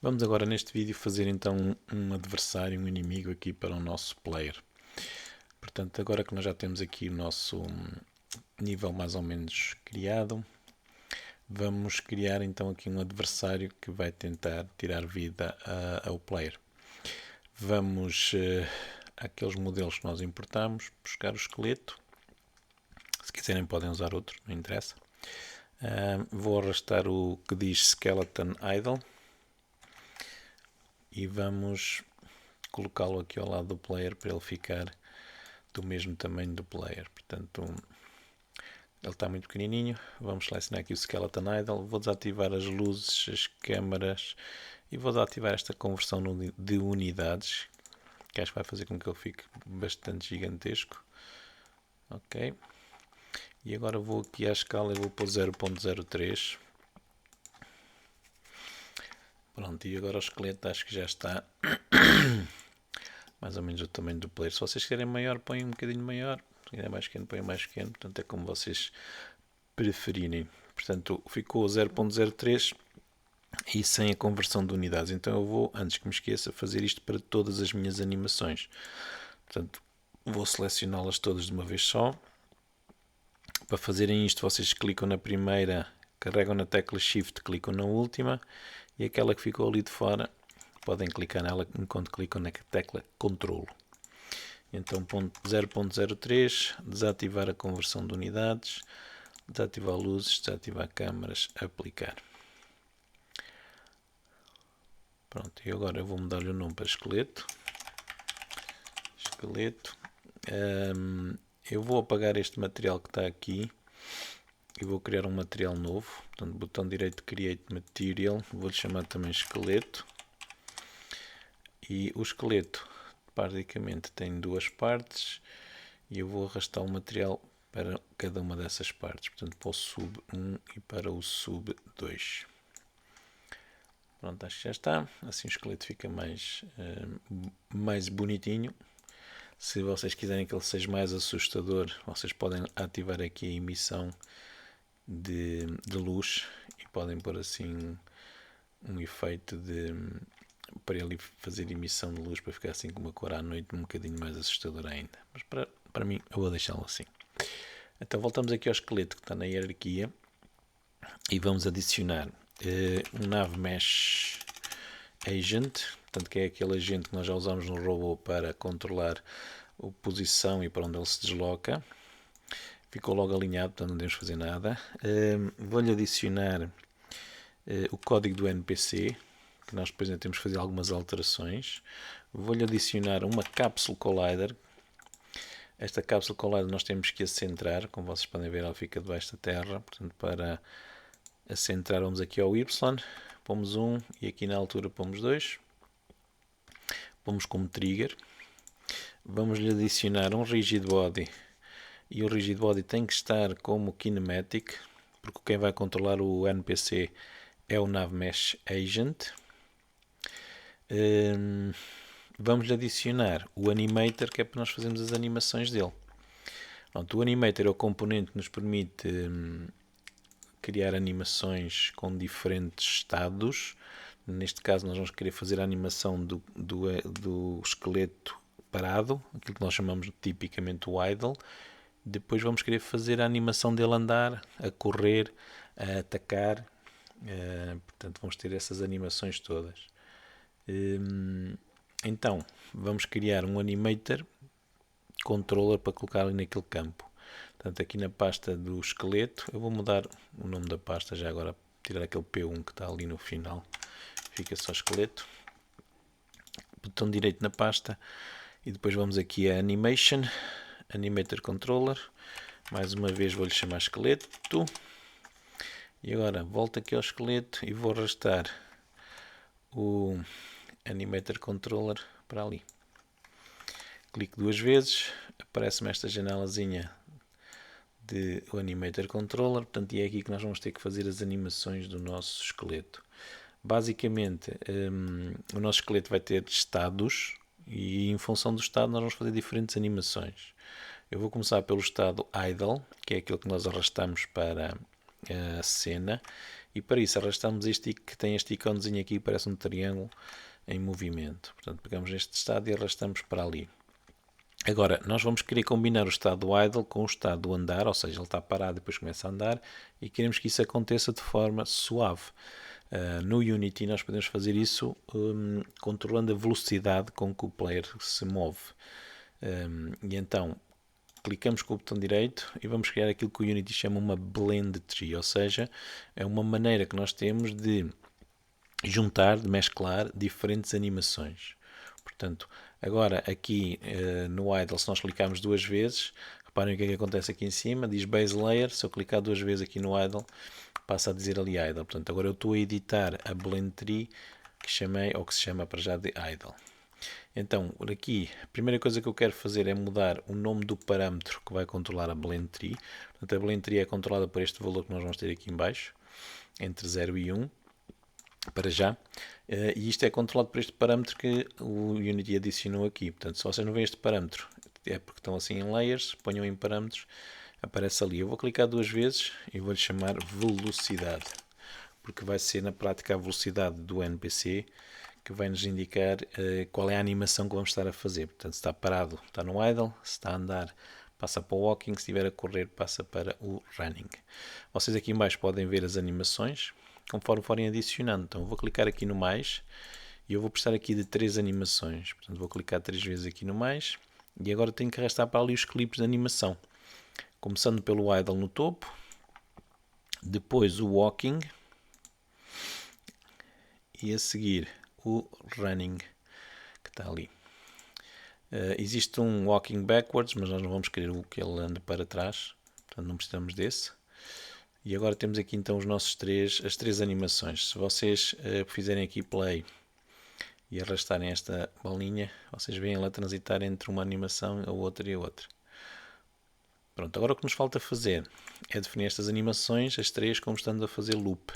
Vamos agora neste vídeo fazer então um adversário, um inimigo aqui para o nosso player. Portanto, agora que nós já temos aqui o nosso nível mais ou menos criado, vamos criar então aqui um adversário que vai tentar tirar vida ao player. Vamos àqueles modelos que nós importamos, buscar o esqueleto. Se quiserem podem usar outro, não interessa. Vou arrastar o que diz Skeleton Idle e vamos colocá-lo aqui ao lado do player para ele ficar do mesmo tamanho do player. Portanto, ele está muito pequenininho. Vamos selecionar aqui o Skeleton Idle. Vou desativar as luzes, as câmaras e vou desativar esta conversão de unidades, que acho que vai fazer com que ele fique bastante gigantesco. Ok. E agora vou aqui à escala e vou pôr 0.03. Pronto, e agora o esqueleto acho que já está mais ou menos o tamanho do player. Se vocês querem maior, põem um bocadinho maior. Se quiserem mais pequeno, põem mais pequeno. Portanto, é como vocês preferirem. Portanto, ficou 0.03 e sem a conversão de unidades. Então eu vou, antes que me esqueça, fazer isto para todas as minhas animações. Portanto, vou selecioná-las todas de uma vez só. Para fazerem isto, vocês clicam na primeira, carregam na tecla Shift, clicam na última e aquela que ficou ali de fora, podem clicar nela enquanto clicam na tecla Controlo. Então, 0.03, desativar a conversão de unidades, desativar luzes, desativar câmaras, aplicar. Pronto, e agora eu vou mudar-lhe o nome para esqueleto. Esqueleto. Eu vou apagar este material que está aqui e vou criar um material novo. Portanto, botão direito Create Material, vou-lhe chamar também esqueleto. E o esqueleto basicamente tem duas partes e eu vou arrastar o material para cada uma dessas partes. Portanto, para o sub 1 e para o sub 2. Pronto, acho que já está. Assim o esqueleto fica mais bonitinho. Se vocês quiserem que ele seja mais assustador, vocês podem ativar aqui a emissão de luz e podem pôr assim um efeito para ele fazer emissão de luz para ficar assim com uma cor à noite um bocadinho mais assustador ainda. Mas para mim eu vou deixá-lo assim. Então voltamos aqui ao esqueleto que está na hierarquia e vamos adicionar um Nav Mesh Agent, portanto, que é aquele agente que nós já usamos no robô para controlar a posição e para onde ele se desloca. Ficou logo alinhado, portanto não devemos fazer nada. Vou-lhe adicionar o código do NPC, que nós depois ainda temos que fazer algumas alterações. Vou-lhe adicionar uma Capsule Collider. Esta Capsule Collider nós temos que a centrar, como vocês podem ver ela fica debaixo da terra, portanto para a centrar vamos aqui ao Y, pomos 1 e aqui na altura pomos 2. Pomos como trigger. Vamos lhe adicionar um Rigid Body e o Rigid Body tem que estar como Kinematic, porque quem vai controlar o NPC é o Nav Mesh Agent. Vamos lhe adicionar o Animator, que é para nós fazermos as animações dele. Pronto, o Animator é o componente que nos permite criar animações com diferentes estados. Neste caso nós vamos querer fazer a animação do esqueleto parado, aquilo que nós chamamos tipicamente o idle. Depois vamos querer fazer a animação dele andar, a correr, a atacar. Portanto vamos ter essas animações todas. Então vamos criar um animator controller para colocar ali naquele campo. Portanto, aqui na pasta do esqueleto, eu vou mudar o nome da pasta já agora, tirar aquele P1 que está ali no final, fica só esqueleto. Botão direito na pasta e depois vamos aqui a Animation, Animator Controller. Mais uma vez vou-lhe chamar esqueleto. E agora volto aqui ao esqueleto e vou arrastar o Animator Controller para ali. Clico duas vezes, aparece-me esta janelazinha do Animator Controller, portanto, e é aqui que nós vamos ter que fazer as animações do nosso esqueleto. Basicamente, o nosso esqueleto vai ter estados e em função do estado nós vamos fazer diferentes animações. Eu vou começar pelo estado Idle, que é aquele que nós arrastamos para a cena, e para isso arrastamos este que tem este íconezinho aqui, parece um triângulo em movimento. Portanto, pegamos este estado e arrastamos para ali. Agora, nós vamos querer combinar o estado do idle com o estado do andar, ou seja, ele está parado e depois começa a andar, e queremos que isso aconteça de forma suave. No Unity nós podemos fazer isso controlando a velocidade com que o player se move. E então, clicamos com o botão direito e vamos criar aquilo que o Unity chama uma blend tree, ou seja, é uma maneira que nós temos de juntar, de mesclar diferentes animações. Portanto, agora aqui no idle, se nós clicarmos duas vezes, reparem o que é que acontece aqui em cima, diz base layer, se eu clicar duas vezes aqui no idle, passa a dizer ali idle. Portanto, agora eu estou a editar a blend tree que chamei, ou que se chama para já de idle. Então, por aqui, a primeira coisa que eu quero fazer é mudar o nome do parâmetro que vai controlar a blend tree. Portanto, a blend tree é controlada por este valor que nós vamos ter aqui em baixo, entre 0 e 1. Para já, e isto é controlado por este parâmetro que o Unity adicionou aqui. Portanto, se vocês não veem este parâmetro, é porque estão assim em layers, ponham em parâmetros, aparece ali. Eu vou clicar duas vezes e vou-lhe chamar velocidade, porque vai ser na prática a velocidade do NPC que vai nos indicar qual é a animação que vamos estar a fazer. Portanto, se está parado, está no idle, se está a andar, passa para o walking, se estiver a correr, passa para o running. Vocês aqui em baixo podem ver as animações conforme forem adicionando. Então eu vou clicar aqui no mais e eu vou precisar aqui de 3 animações. Portanto vou clicar 3 vezes aqui no mais e agora tenho que arrastar para ali os clipes de animação. Começando pelo idle no topo, depois o walking e a seguir o running que está ali. Existe um walking backwards, mas nós não vamos querer o que ele ande para trás, portanto não precisamos desse. E agora temos aqui então as três animações. Se vocês fizerem aqui play e arrastarem esta bolinha, vocês veem ela transitar entre uma animação, a outra e a outra. Pronto, agora o que nos falta fazer é definir estas animações, as três, como estamos a fazer loop,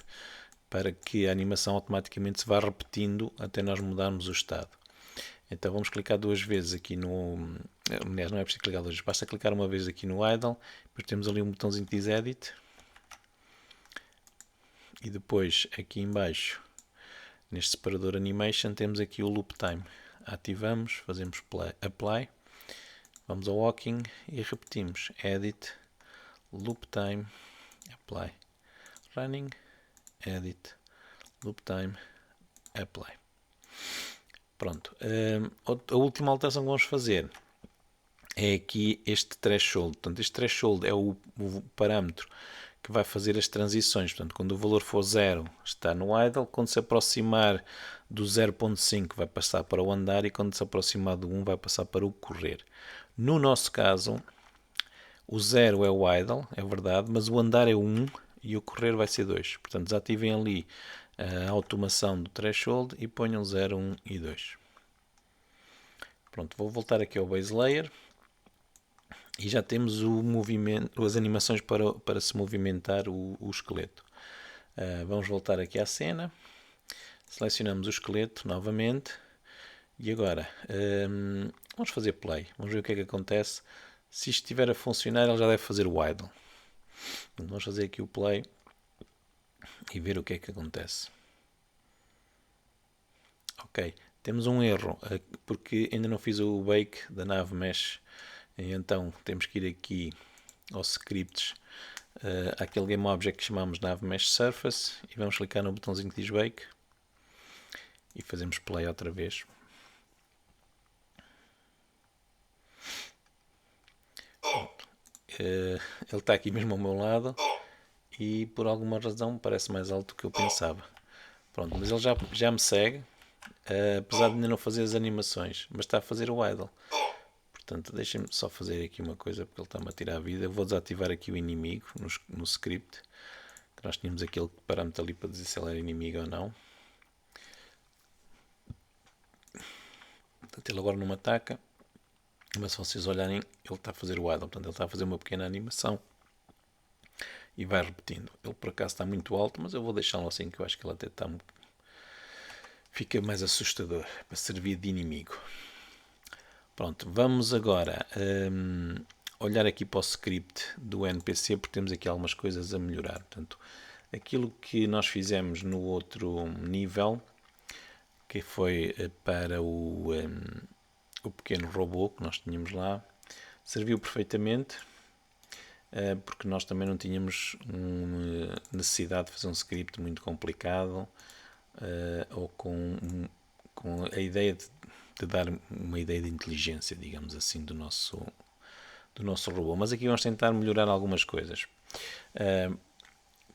para que a animação automaticamente se vá repetindo até nós mudarmos o estado. Então vamos clicar duas vezes aqui no... Aliás, não é preciso clicar duas vezes, basta clicar uma vez aqui no idle, depois temos ali um botãozinho que diz edit, e depois aqui em baixo, neste separador animation, temos aqui o loop time. Ativamos, fazemos apply, vamos ao walking e repetimos edit, loop time, apply, running, edit, loop time, apply. Pronto, a última alteração que vamos fazer é aqui este threshold. Portanto, este threshold é o parâmetro que vai fazer as transições. Portanto, quando o valor for 0 está no idle, quando se aproximar do 0.5 vai passar para o andar e quando se aproximar do 1 vai passar para o correr. No nosso caso, o 0 é o idle, é verdade, mas o andar é 1 e o correr vai ser 2. Portanto, desativem ali a automação do threshold e ponham 0, 1 e 2. Pronto, vou voltar aqui ao base layer. E já temos o movimento, as animações para se movimentar o esqueleto. Vamos voltar aqui à cena. Selecionamos o esqueleto novamente. E agora, vamos fazer play. Vamos ver o que é que acontece. Se isto estiver a funcionar, ele já deve fazer o idle. Vamos fazer aqui o play e ver o que é que acontece. Ok, temos um erro, porque ainda não fiz o bake da nave mesh. Então temos que ir aqui aos scripts, àquele game object que chamamos nave mesh surface e vamos clicar no botãozinho que diz bake e fazemos play outra vez. Ele está aqui mesmo ao meu lado e por alguma razão parece mais alto do que eu pensava. Pronto, mas ele já me segue, apesar de ainda não fazer as animações, mas está a fazer o idle. Portanto, deixem-me só fazer aqui uma coisa porque ele está-me a tirar a vida. Eu vou desativar aqui o inimigo no script. Que nós tínhamos aquele parâmetro ali para dizer se ele era inimigo ou não. Portanto, ele agora não me ataca. Mas se vocês olharem, ele está a fazer o idle. Portanto, ele está a fazer uma pequena animação. E vai repetindo. Ele por acaso está muito alto, mas eu vou deixá-lo assim que eu acho que ele até está... Fica mais assustador para servir de inimigo. Pronto, vamos agora olhar aqui para o script do NPC porque temos aqui algumas coisas a melhorar. Portanto, Aquilo que nós fizemos no outro nível, que foi para o pequeno robô que nós tínhamos lá, serviu perfeitamente, porque nós também não tínhamos necessidade de fazer um script muito complicado, ou com a ideia de dar uma ideia de inteligência, digamos assim, do nosso robô. Mas aqui vamos tentar melhorar algumas coisas.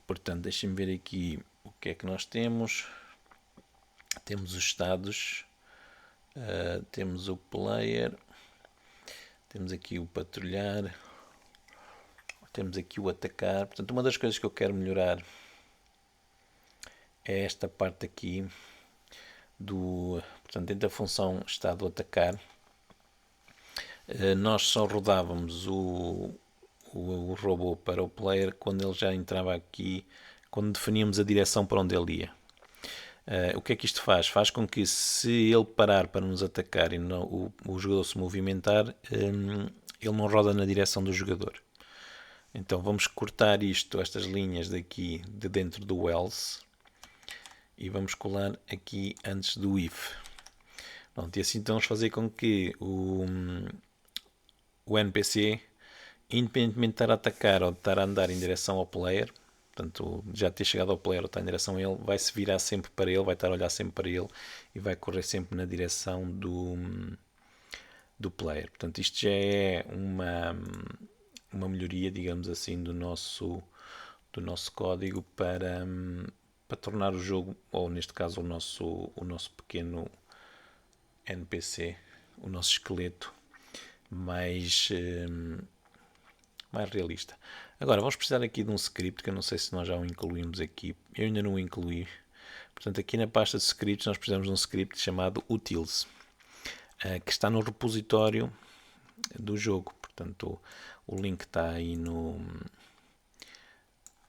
Portanto, deixem-me ver aqui o que é que nós temos. Temos os estados, temos o player, temos aqui o patrulhar, temos aqui o atacar. Portanto, uma das coisas que eu quero melhorar é esta parte aqui portanto, dentro da função estado atacar, nós só rodávamos o robô para o player quando ele já entrava aqui, quando definíamos a direção para onde ele ia. O que é que isto faz? Faz com que, se ele parar para nos atacar e não, o jogador se movimentar, ele não roda na direção do jogador. Então vamos cortar estas linhas daqui de dentro do else, e vamos colar aqui antes do if. Pronto, e assim então vamos fazer com que o NPC, independentemente de estar a atacar ou de estar a andar em direção ao player, portanto, já ter chegado ao player ou estar em direção a ele, vai se virar sempre para ele, vai estar a olhar sempre para ele e vai correr sempre na direção do player. Portanto, isto já é uma melhoria, digamos assim, do nosso código para tornar o jogo, ou neste caso o nosso pequeno NPC, o nosso esqueleto, mais realista. Agora vamos precisar aqui de um script, que eu não sei se nós já o incluímos aqui. Eu ainda não o incluí. Portanto, aqui na pasta de scripts nós precisamos de um script chamado utils, que está no repositório do jogo. Portanto, o link está aí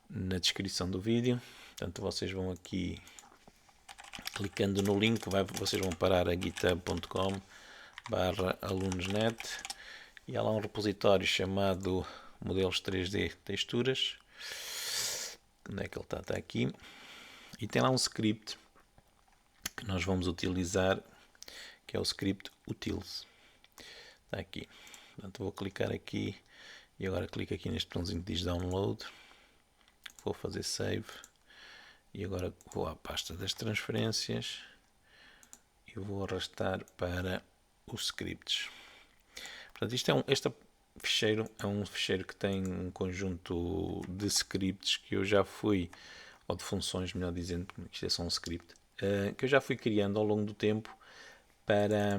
na descrição do vídeo. Portanto, vocês vão aqui, clicando no link, vocês vão parar a github.com/alunosnet, e há lá um repositório chamado modelos 3D texturas. Onde é que ele está? Está aqui. E tem lá um script que nós vamos utilizar, que é o script utils. Está aqui. Portanto, vou clicar aqui e agora clico aqui neste botãozinho que diz download. Vou fazer save e agora vou à pasta das transferências e vou arrastar para os scripts. Portanto, este ficheiro é um ficheiro que tem um conjunto de scripts que eu já fui, ou de funções, melhor dizendo, porque isto é só um script, que eu já fui criando ao longo do tempo para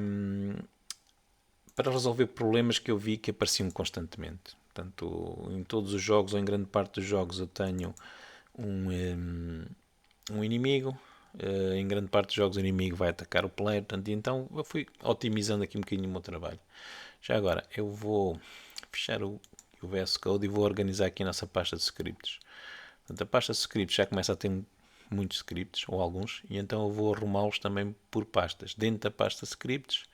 resolver problemas que eu vi que apareciam constantemente. Portanto, em todos os jogos, ou em grande parte dos jogos, eu tenho um inimigo. Em grande parte dos jogos o inimigo vai atacar o player. Portanto, então eu fui otimizando aqui um bocadinho o meu trabalho. Já agora eu vou fechar o VS Code e vou organizar aqui a nossa pasta de scripts. Portanto, a pasta de scripts já começa a ter muitos scripts, ou alguns, e então eu vou arrumá-los também por pastas. Dentro da pasta de scripts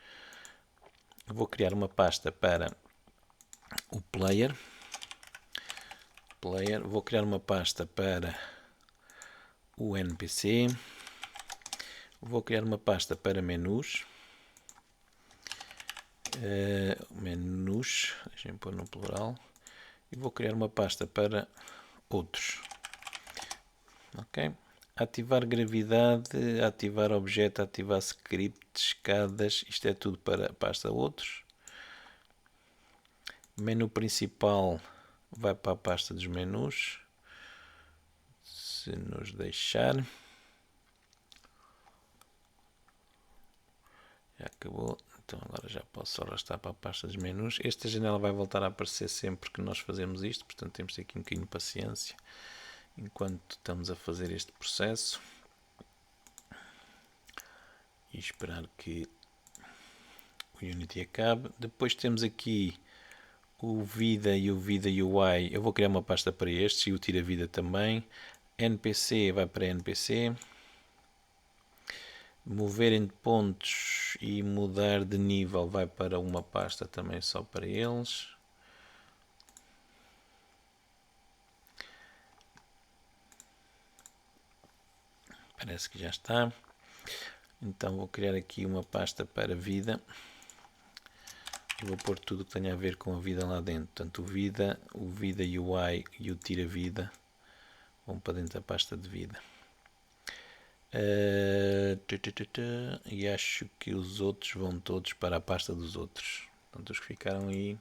eu vou criar uma pasta para o player. Vou criar uma pasta para o NPC. Vou criar uma pasta para menus. Deixem-me pôr no plural. E vou criar uma pasta para outros. Ok? Ativar gravidade, ativar objeto, ativar script, escadas. Isto é tudo para a pasta outros. Menu principal vai para a pasta dos menus, se nos deixar. Já acabou, então agora já posso arrastar para a pasta dos menus. Esta janela vai voltar a aparecer sempre que nós fazemos isto, portanto temos aqui um bocadinho de paciência enquanto estamos a fazer este processo e esperar que o Unity acabe. Depois temos aqui o vida e o vida UI. Eu vou criar uma pasta para estes e o tira vida também. NPC vai para NPC. Mover entre pontos e mudar de nível vai para uma pasta também só para eles. Parece que já está. Então vou criar aqui uma pasta para vida. E vou pôr tudo que tenha a ver com a vida lá dentro. Portanto, o vida UI e o tira vida vão para dentro da pasta de vida. E acho que os outros vão todos para a pasta dos outros. Portanto, os que ficaram aí,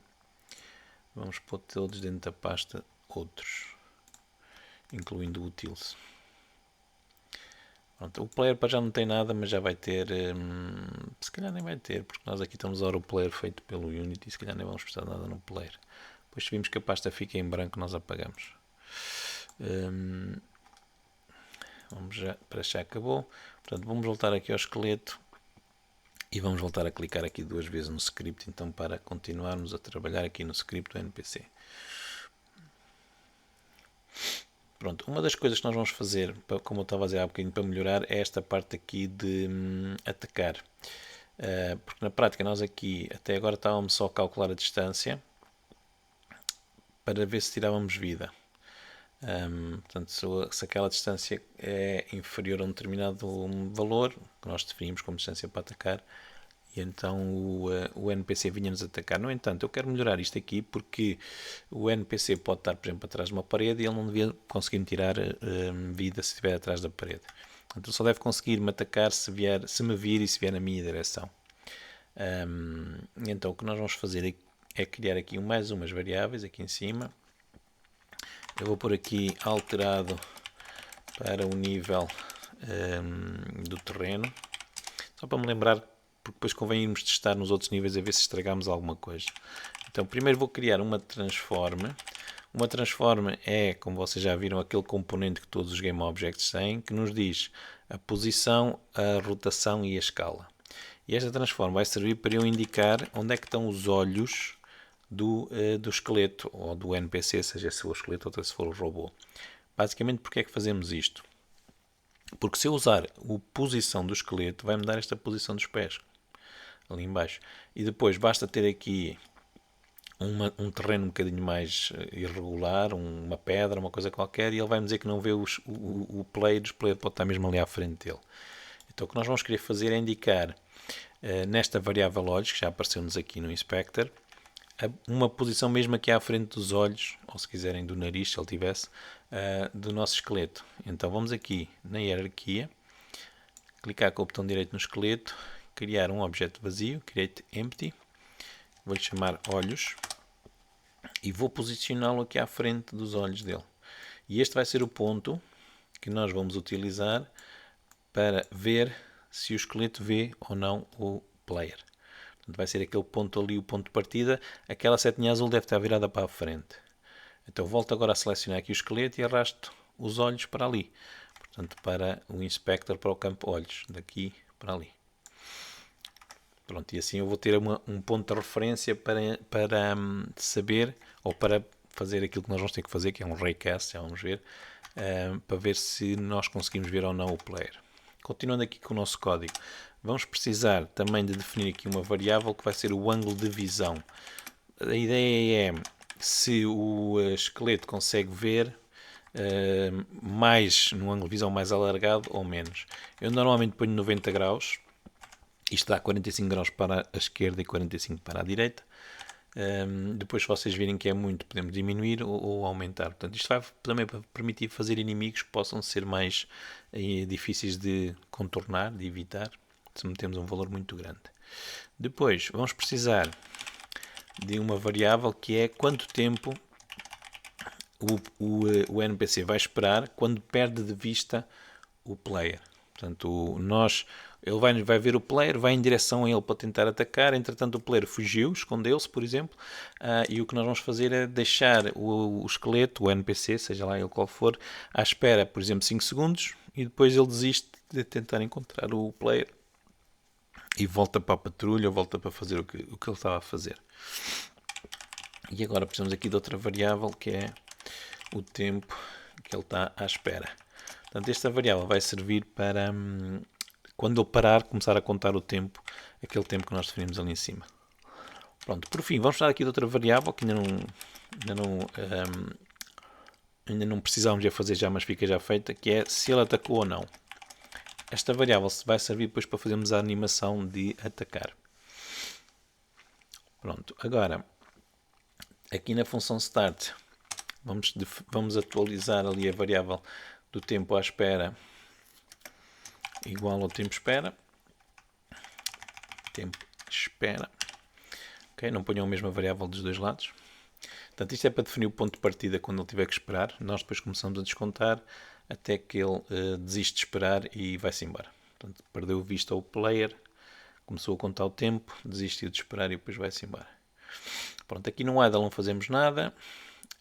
vamos pôr todos dentro da pasta outros, incluindo o utils. Pronto, o player para já não tem nada, mas já vai ter, se calhar nem vai ter, porque nós aqui estamos a usar o player feito pelo Unity e se calhar nem vamos precisar de nada no player. Depois se vimos que a pasta fica em branco, nós apagamos. Vamos já, para já acabou. Portanto, vamos voltar aqui ao esqueleto e vamos voltar a clicar aqui 2 vezes no script, então para continuarmos a trabalhar aqui no script do NPC. Pronto, uma das coisas que nós vamos fazer, como eu estava a dizer há bocadinho, para melhorar, é esta parte aqui de atacar. Porque na prática nós aqui, até agora estávamos só a calcular a distância para ver se tirávamos vida. Portanto, se aquela distância é inferior a um determinado valor, que nós definimos como distância para atacar, e então o NPC vinha-nos atacar. No entanto, eu quero melhorar isto aqui porque o NPC pode estar, por exemplo, atrás de uma parede e ele não devia conseguir me tirar vida se estiver atrás da parede. Então só deve conseguir me atacar se me vir e se vier na minha direção. Então o que nós vamos fazer é criar aqui mais umas variáveis aqui em cima. Eu vou pôr aqui alterado para o nível do terreno, só para me lembrar, porque depois convém irmos testar nos outros níveis a ver se estragamos alguma coisa. Então primeiro vou criar uma transform. Uma transform é, como vocês já viram, aquele componente que todos os GameObjects têm, que nos diz a posição, a rotação e a escala. E esta transform vai servir para eu indicar onde é que estão os olhos do esqueleto, ou do NPC, seja se for o esqueleto ou se for o robô. Basicamente, porque é que fazemos isto? Porque se eu usar a posição do esqueleto, vai-me dar esta posição dos pés, ali em baixo. E depois basta ter aqui um terreno um bocadinho mais irregular, uma pedra, uma coisa qualquer, e ele vai-me dizer que não vê o player pode estar mesmo ali à frente dele. Então o que nós vamos querer fazer é indicar nesta variável olhos, que já apareceu-nos aqui no Inspector, uma posição mesmo aqui à frente dos olhos, ou se quiserem do nariz, se ele tivesse, do nosso esqueleto. Então vamos aqui na hierarquia, clicar com o botão direito no esqueleto, criar um objeto vazio, create empty, vou-lhe chamar olhos, e vou posicioná-lo aqui à frente dos olhos dele. E este vai ser o ponto que nós vamos utilizar para ver se o esqueleto vê ou não o player. Portanto, vai ser aquele ponto ali, o ponto de partida. Aquela setinha azul deve estar virada para a frente. Então volto agora a selecionar aqui o esqueleto e arrasto os olhos para ali. Portanto, para o Inspector, para o campo olhos, daqui para ali. Pronto, e assim eu vou ter um ponto de referência para saber, ou para fazer aquilo que nós vamos ter que fazer, que é um raycast, já vamos ver, para ver se nós conseguimos ver ou não o player. Continuando aqui com o nosso código, vamos precisar também de definir aqui uma variável que vai ser o ângulo de visão. A ideia é se o esqueleto consegue ver mais no ângulo de visão mais alargado ou menos. Eu normalmente ponho 90 graus, isto dá 45 graus para a esquerda e 45 para a direita. Depois, se vocês virem que é muito, podemos diminuir ou aumentar. Portanto, isto vai também permitir fazer inimigos que possam ser mais difíceis de contornar, de evitar, se metemos um valor muito grande. Depois, vamos precisar de uma variável que é quanto tempo o NPC vai esperar quando perde de vista o player. Portanto, ele vai ver o player, vai em direção a ele para tentar atacar, entretanto o player fugiu, escondeu-se, por exemplo, e o que nós vamos fazer é deixar o esqueleto, o NPC, seja lá ele qual for, à espera, por exemplo, 5 segundos, e depois ele desiste de tentar encontrar o player e volta para a patrulha, ou volta para fazer o que ele estava a fazer. E agora precisamos aqui de outra variável, que é o tempo que ele está à espera. Portanto, esta variável vai servir para, quando ele parar, começar a contar o tempo, aquele tempo que nós definimos ali em cima. Pronto, por fim, vamos falar aqui de outra variável que ainda não precisávamos de fazer já, mas fica já feita, que é se ele atacou ou não. esta variável vai servir depois para fazermos a animação de atacar. Pronto, agora aqui na função start vamos atualizar ali a variável do tempo à espera igual ao tempo espera. Tempo espera. Ok, não ponham a mesma variável dos dois lados. Portanto, isto é para definir o ponto de partida quando ele tiver que esperar. Nós depois começamos a descontar até que ele desiste de esperar e vai-se embora. Portanto, perdeu vista ao player, começou a contar o tempo, desistiu de esperar e depois vai-se embora. Pronto, aqui no idle não fazemos nada.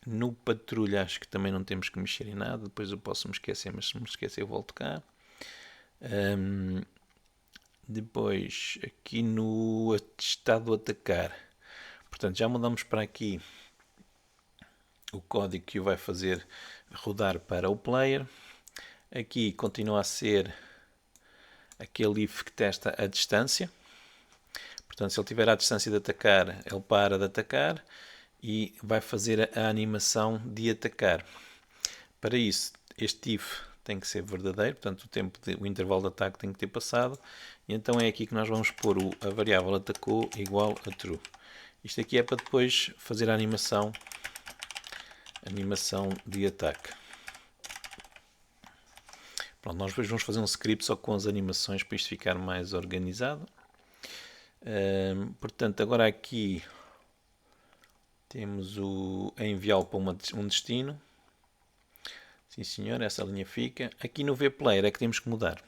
No patrulha acho que também não temos que mexer em nada. Depois eu posso me esquecer, mas se me esquecer eu volto cá. Depois aqui no estado atacar. Portanto, já mudamos para aqui o código que o vai fazer rodar para o player. Aqui continua a ser aquele if que testa a distância. Portanto, se ele tiver a distância de atacar, ele para de atacar e vai fazer a animação de atacar. Para isso, este if tem que ser verdadeiro, portanto o intervalo de ataque tem que ter passado, e então é aqui que nós vamos pôr a variável atacou igual a true. Isto aqui é para depois fazer a animação de ataque. Pronto, nós depois vamos fazer um script só com as animações para isto ficar mais organizado. Portanto, agora aqui temos a enviá-lo para um destino. Sim senhor, essa linha fica. Aqui no vPlayer é que temos que mudar.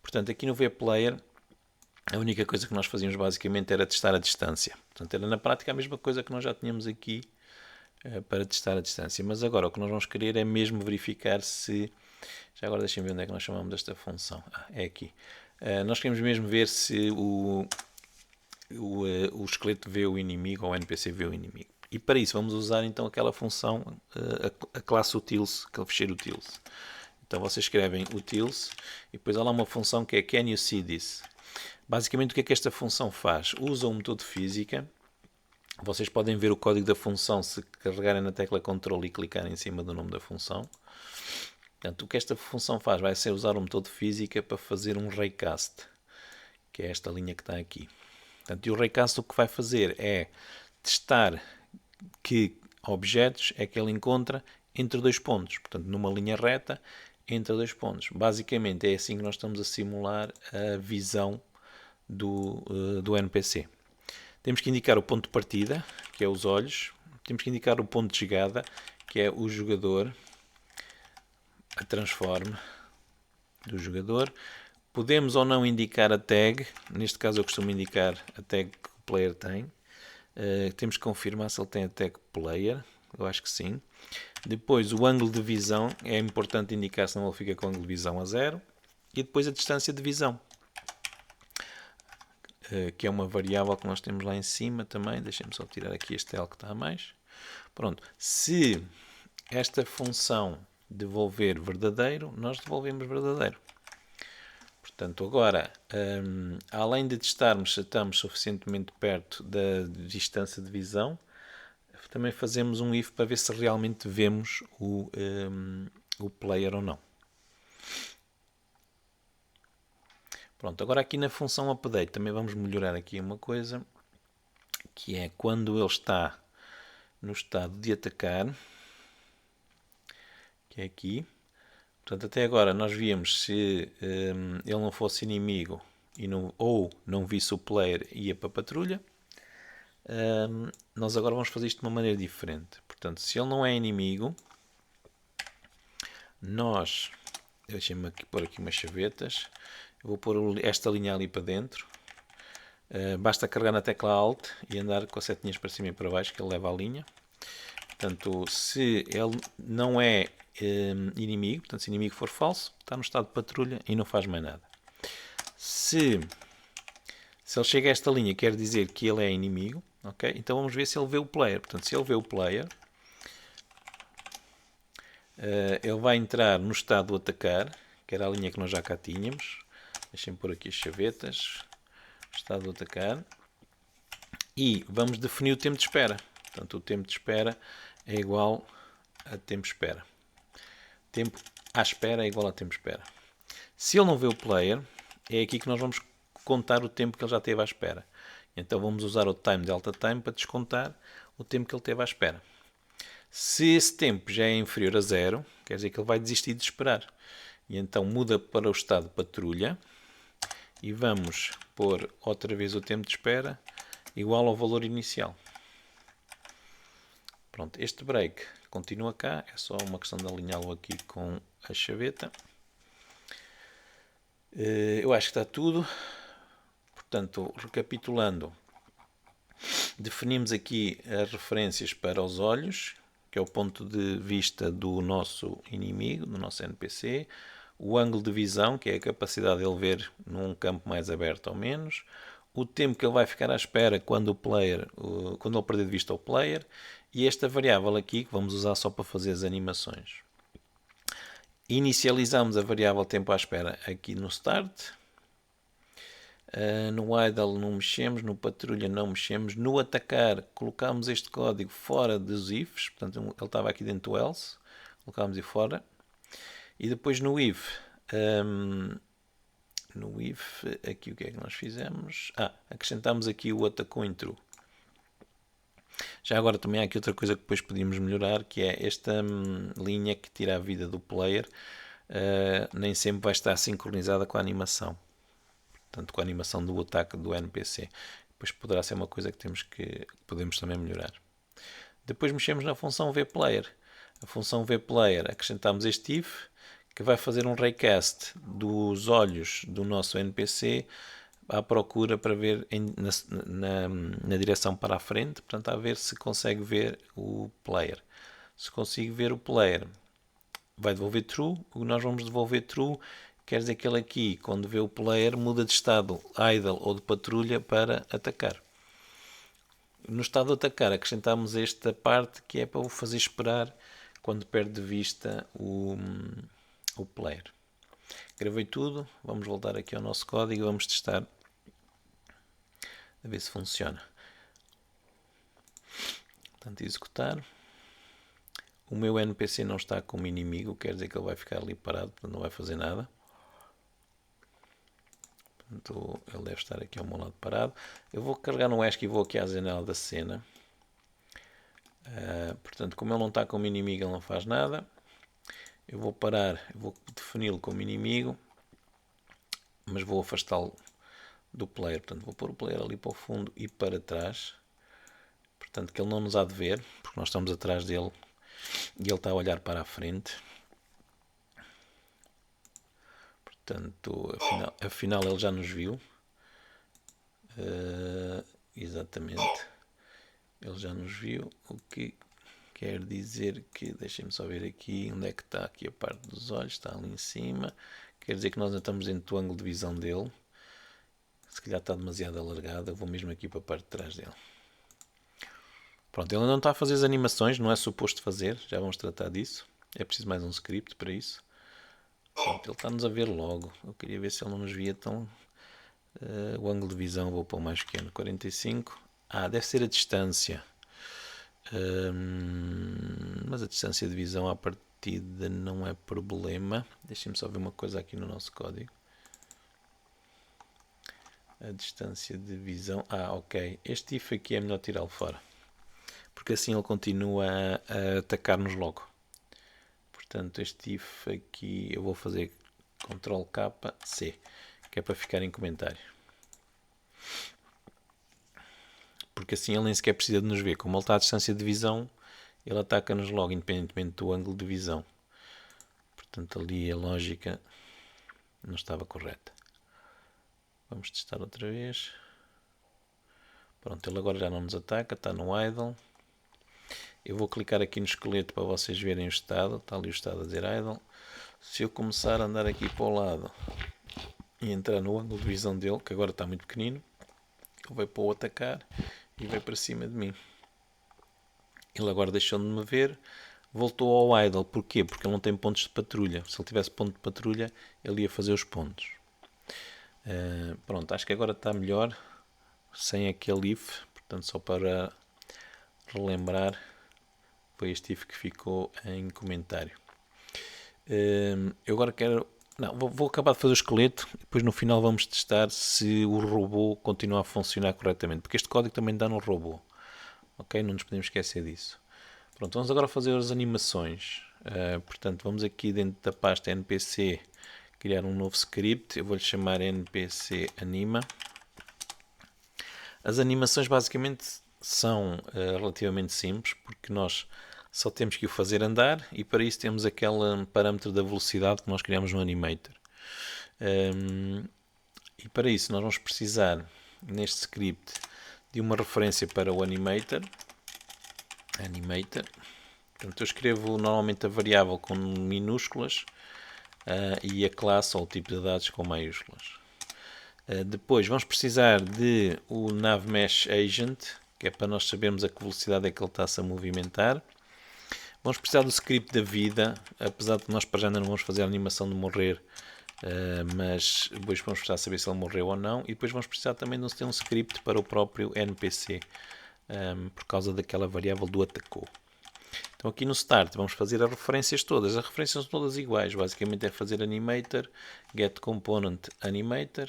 Portanto, aqui no vPlayer a única coisa que nós fazíamos basicamente era testar a distância. Portanto, era na prática a mesma coisa que nós já tínhamos aqui para testar a distância. Mas agora o que nós vamos querer é mesmo verificar se... Já agora deixem ver onde é que nós chamamos desta função. É aqui. Nós queremos mesmo ver se o esqueleto vê o inimigo ou o NPC vê o inimigo. E para isso vamos usar então aquela função, a classe utils, aquele fecheiro utils. Então vocês escrevem utils e depois há lá uma função que é can you see this? Basicamente o que é que esta função faz? Usa um método de física. Vocês podem ver o código da função se carregarem na tecla Ctrl e clicarem em cima do nome da função. Portanto, o que esta função faz vai ser usar um método de física para fazer um raycast, que é esta linha que está aqui. Portanto, e o raycast o que vai fazer é testar que objetos é que ele encontra entre dois pontos. Portanto, numa linha reta, entre dois pontos. Basicamente, é assim que nós estamos a simular a visão do NPC. Temos que indicar o ponto de partida, que é os olhos. Temos que indicar o ponto de chegada, que é o jogador, a transform do jogador. Podemos ou não indicar a tag. Neste caso eu costumo indicar a tag que o player tem. Temos que confirmar se ele tem a tag player. Eu acho que sim. Depois o ângulo de visão é importante indicar, senão ele fica com o ângulo de visão a 0. E depois a distância de visão, que é uma variável que nós temos lá em cima também. Deixem-me só tirar aqui este L que está a mais. Pronto. Se esta função devolver verdadeiro, nós devolvemos verdadeiro. Portanto, agora, além de testarmos se estamos suficientemente perto da distância de visão, também fazemos um if para ver se realmente vemos o player ou não. Pronto, agora aqui na função update também vamos melhorar aqui uma coisa, que é quando ele está no estado de atacar, que é aqui. Portanto, até agora nós víamos se ele não fosse inimigo ou não visse o player, ia para a patrulha. Nós agora vamos fazer isto de uma maneira diferente. Portanto, se ele não é inimigo, nós... Deixem-me aqui pôr aqui umas chavetas. Eu vou pôr esta linha ali para dentro. Basta carregar na tecla Alt e andar com as setinhas para cima e para baixo, que ele leva a linha. Portanto, se ele não é inimigo, portanto, se o inimigo for falso, está no estado de patrulha e não faz mais nada. Se ele chega a esta linha, quer dizer que ele é inimigo, ok? Então vamos ver se ele vê o player. Portanto, se ele vê o player, ele vai entrar no estado de atacar, que era a linha que nós já cá tínhamos. Deixem-me pôr aqui as chavetas. Estado de atacar. E vamos definir o tempo de espera. Portanto, o tempo de espera é igual a tempo de espera. Tempo à espera é igual a tempo de espera. Se ele não vê o player, é aqui que nós vamos contar o tempo que ele já teve à espera. Então vamos usar o time delta time para descontar o tempo que ele teve à espera. Se esse tempo já é inferior a 0, quer dizer que ele vai desistir de esperar. E então muda para o estado patrulha e vamos pôr outra vez o tempo de espera igual ao valor inicial. Pronto, este break continua cá, é só uma questão de alinhá-lo aqui com a chaveta. Eu acho que está tudo. Portanto, recapitulando, definimos aqui as referências para os olhos, que é o ponto de vista do nosso inimigo, do nosso NPC, o ângulo de visão, que é a capacidade de ele ver num campo mais aberto ou menos, o tempo que ele vai ficar à espera quando ele perder de vista o player, e esta variável aqui, que vamos usar só para fazer as animações. Inicializamos a variável tempo à espera aqui no start. No idle não mexemos, no patrulha não mexemos, no atacar colocamos este código fora dos ifs, portanto ele estava aqui dentro do else, colocámos e fora, e depois no if, aqui o que é que nós fizemos? Acrescentámos aqui o atacou em true. Já agora também há aqui outra coisa que depois podíamos melhorar, que é esta linha que tira a vida do player, nem sempre vai estar sincronizada com a animação. Portanto, com a animação do ataque do NPC. Depois poderá ser uma coisa que podemos também melhorar. Depois mexemos na função VPlayer. A função VPlayer acrescentamos este if, que vai fazer um recast dos olhos do nosso NPC à procura para ver na direção para a frente, portanto, a ver se consegue ver o player. Se consigo ver o player, vai devolver true. O que nós vamos devolver true quer dizer que ele aqui, quando vê o player, muda de estado idle ou de patrulha para atacar. No estado de atacar, acrescentamos esta parte que é para o fazer esperar quando perde de vista o player. Gravei tudo, vamos voltar aqui ao nosso código e vamos testar a ver se funciona. Portanto, executar. O meu NPC não está como inimigo, quer dizer que ele vai ficar ali parado, portanto não vai fazer nada. Portanto, ele deve estar aqui ao meu lado parado. Eu vou carregar no ESC e vou aqui à janela da cena. Portanto, como ele não está como inimigo, ele não faz nada. Eu vou parar, eu vou defini-lo como inimigo, mas vou afastá-lo do player. Portanto, vou pôr o player ali para o fundo e para trás. Portanto, que ele não nos há de ver, porque nós estamos atrás dele e ele está a olhar para a frente. Portanto, afinal ele já nos viu. Exatamente. Ele já nos viu, o que quer dizer que, deixem-me só ver aqui, onde é que está aqui a parte dos olhos, está ali em cima. Quer dizer que nós estamos dentro do ângulo de visão dele. Se calhar está demasiado alargado, eu vou mesmo aqui para a parte de trás dele. Pronto, ele não está a fazer as animações, não é suposto fazer, já vamos tratar disso. É preciso mais um script para isso. Pronto, ele está-nos a ver logo. Eu queria ver se ele não nos via tão... o ângulo de visão vou pôr mais pequeno, 45. Deve ser a distância. Mas a distância de visão à partida não é problema. Deixem-me só ver uma coisa aqui no nosso código. A distância de visão... ok. Este if aqui é melhor tirá-lo fora, porque assim ele continua a atacar-nos logo. Portanto, este if aqui eu vou fazer Ctrl K, C, que é para ficar em comentário. Porque assim ele nem sequer precisa de nos ver. Como ele está à distância de visão, ele ataca-nos logo, independentemente do ângulo de visão. Portanto, ali a lógica não estava correta. Vamos testar outra vez. Pronto, ele agora já não nos ataca, está no idle. Eu vou clicar aqui no esqueleto para vocês verem o estado. Está ali o estado a dizer idle. Se eu começar a andar aqui para o lado e entrar no ângulo de visão dele, que agora está muito pequenino, ele vai para o atacar e vai para cima de mim. Ele agora deixou de me ver, voltou ao idle. Porquê? Porque ele não tem pontos de patrulha. Se ele tivesse ponto de patrulha, ele ia fazer os pontos. Pronto, acho que agora está melhor, sem aquele if. Portanto, só para relembrar, foi este if que ficou em comentário. Eu agora quero Não, vou acabar de fazer o esqueleto e depois no final vamos testar se o robô continua a funcionar corretamente, porque este código também dá no robô, ok? Não nos podemos esquecer disso. Pronto, vamos agora fazer as animações. Portanto, vamos aqui dentro da pasta npc criar um novo script, eu vou-lhe chamar npc anima. As animações basicamente são relativamente simples, porque nós só temos que o fazer andar e para isso temos aquele parâmetro da velocidade que nós criamos no Animator. E para isso nós vamos precisar, neste script, de uma referência para o Animator. Portanto, eu escrevo normalmente a variável com minúsculas e a classe ou o tipo de dados com maiúsculas. Depois vamos precisar de o NavMeshAgent, que é para nós sabermos a que velocidade é que ele está-se a movimentar. Vamos precisar do script da vida, apesar de nós para já ainda não vamos fazer a animação de morrer, mas depois vamos precisar saber se ele morreu ou não. E depois vamos precisar também de ter um script para o próprio NPC, por causa daquela variável do atacou. Então aqui no start vamos fazer as referências todas. As referências são todas iguais, basicamente é fazer animator, get component animator,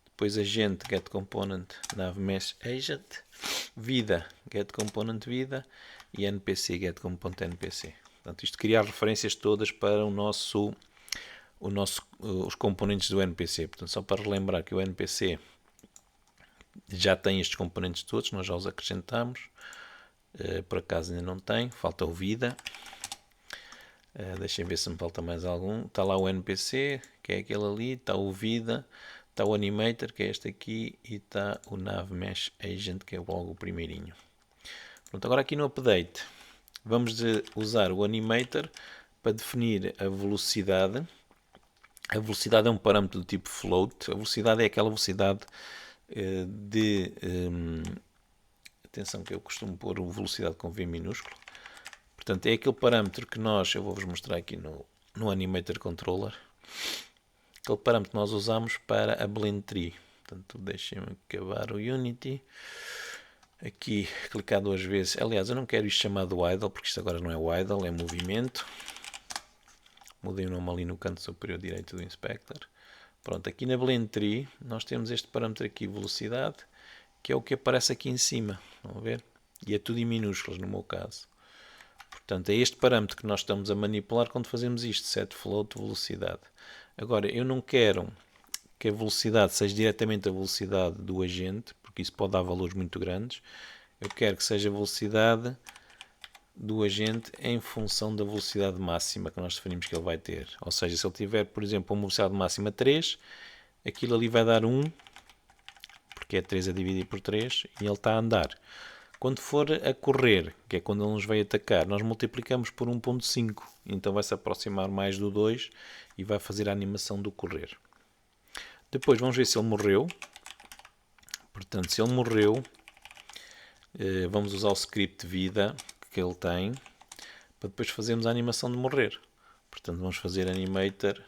depois agente get component NavMeshAgent, vida get component vida e npc get component npc. Portanto, isto cria as referências todas para os componentes do npc. Portanto, só para relembrar que o npc já tem estes componentes todos, nós já os acrescentamos. Por acaso ainda não tem, falta o vida. Deixem ver se me falta mais algum. Está lá o npc, que é aquele ali, está o vida, está o animator, que é este aqui, e está o NavMeshAgent, que é logo o primeirinho. Pronto, agora aqui no update vamos usar o animator para definir a velocidade. A velocidade é um parâmetro do tipo float. A velocidade é aquela velocidade atenção que eu costumo pôr velocidade com V minúsculo. Portanto, é aquele parâmetro que eu vou-vos mostrar aqui no Animator Controller. Aquele parâmetro que nós usamos para a Blend Tree. Portanto, deixem-me acabar o Unity. Aqui, clicar duas vezes. Aliás, eu não quero isto chamado idle, porque isto agora não é o idle, é movimento. Mudei o nome ali no canto superior direito do Inspector. Pronto, aqui na Blend Tree nós temos este parâmetro aqui, velocidade, que é o que aparece aqui em cima. Vão ver? E é tudo em minúsculas no meu caso. Portanto, é este parâmetro que nós estamos a manipular quando fazemos isto, set float velocidade. Agora, eu não quero que a velocidade seja diretamente a velocidade do agente, porque isso pode dar valores muito grandes. Eu quero que seja a velocidade do agente em função da velocidade máxima que nós definimos que ele vai ter. Ou seja, se ele tiver, por exemplo, uma velocidade máxima 3, aquilo ali vai dar 1, porque é 3 a dividir por 3, e ele está a andar. Quando for a correr, que é quando ele nos vai atacar, nós multiplicamos por 1.5, então vai se aproximar mais do 2 e vai fazer a animação do correr. Depois vamos ver se ele morreu. Portanto, se ele morreu, vamos usar o script vida que ele tem para depois fazermos a animação de morrer. Portanto, vamos fazer animator,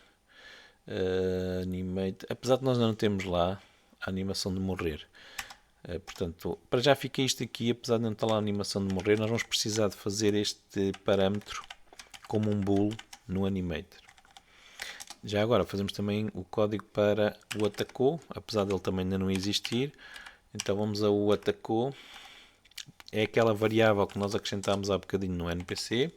apesar de nós não temos lá a animação de morrer. Portanto, para já fica isto aqui, apesar de não estar lá a animação de morrer, nós vamos precisar de fazer este parâmetro como um bool no animator. Já agora fazemos também o código para o atacou, apesar dele também ainda não existir. Então vamos ao atacou, é aquela variável que nós acrescentámos há bocadinho no NPC.